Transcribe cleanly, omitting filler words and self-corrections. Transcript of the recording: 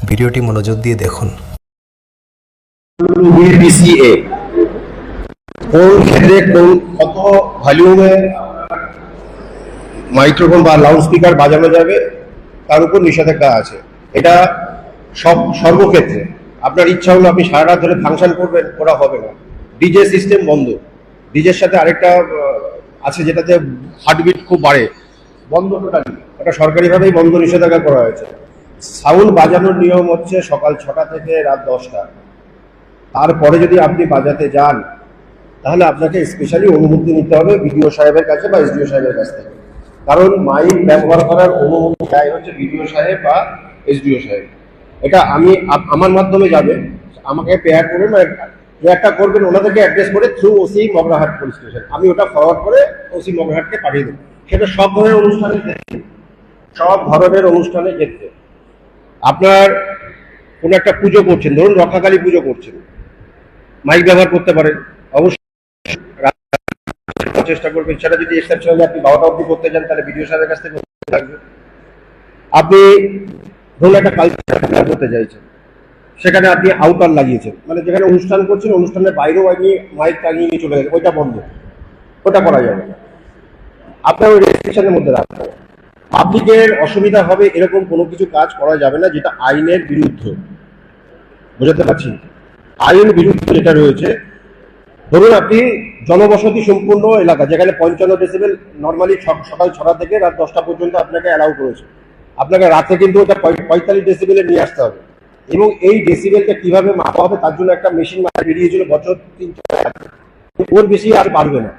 ভিডিওটি মনোযোগ দিয়ে দেখুন। বিসিএ কোন ক্ষেত্রে কত ভলিউমে মাইক্রোফোন বা লাউড স্পিকার বাজানো যাবে তার উপর নিষেধাজ্ঞা আছে। এটা সর্বক্ষেত্রে আপনার ইচ্ছা হলো আপনি সারা রাত ধরে ফাংশন করবেন, ওরা হবে না। ডিজে সিস্টেম বন্ধ। ডিজের সাথে আরেকটা আছে যেটাতে হার্টবিট খুব বাড়ে, বন্ধ টোটালি। ওটা সরকারিভাবেই বন্ধ, নিষেধাজ্ঞা করা হয়েছে। সাউন্ড বাজানোর নিয়ম হচ্ছে সকাল 6টা থেকে রাত 10টা। তারপরে যদি আপনি বাজাতে যান তাহলে আপনাকে স্পেশালি অনুমতি নিতে হবে বিডিও সাহেবের কাছে বা এসডিও সাহেবের কাছ থেকে। কারণ মাইক ব্যবহার করার অনুমতি দেয় হচ্ছে বিডিও সাহেব বা এসডিও সাহেব। এটা আমার মাধ্যমে যাবে, আমাকে পেয়ার করবেন, পেয়ারটা করবেন ওনাদেরকে অ্যাড্রেস করে through OC Magrahat police station. আমি ওটা ফরওয়ার্ড করে ওসি মগরাহাটকে পাঠিয়ে দেবো। সেটা সব ধরনের অনুষ্ঠানের ক্ষেত্রে, সব ধরনের অনুষ্ঠানের ক্ষেত্রে। আপনার কোনো একটা পুজো করছেন, ধরুন রক্ষাকালী পুজো করছেন, মাইক ব্যবহার করতে পারেন, অবশ্যই চেষ্টা করবেন। সেটা যদি এক্সেপশনালি আপনি 12টা অবধি করতে চান তাহলে ভিডিও সাহেবের কাছ থেকে থাকবে। আপনি ধরুন একটা কালচার করতে চাইছেন, সেখানে আপনি আউটার লাগিয়েছেন, মানে যেখানে অনুষ্ঠান করছেন অনুষ্ঠানের বাইরেও আপনি মাইক টাঙিয়ে নিয়ে চলে গেছেন, ওইটা বন্ধ, ওটা করা যাবে না। আপনার ওই রেস্ট্রিকশনের মধ্যে রাখতে হবে। পাবলিকের অসুবিধা হবে এরকম কোনো কিছু কাজ করা যাবে না যেটা আইনের বিরুদ্ধে। বুঝতে পারছি? আইন বিরুদ্ধে যেটা রয়েছে, ধরুন আপনি জনবসতি সম্পূর্ণ এলাকা যেখানে 55 ডেসিবেল নর্মালি সকাল 6টা থেকে রাত 10টা পর্যন্ত আপনাকে অ্যালাউ করেছে, আপনাকে রাতে কিন্তু ওটা 45 ডেসিবেলে নিয়ে আসতে হবে। এবং এই ডেসিবেলটা কিভাবে মাপা হবে তার জন্য একটা মেশিন বেরিয়েছিল বছর 3-4 ওর বেশি আর পারবে না।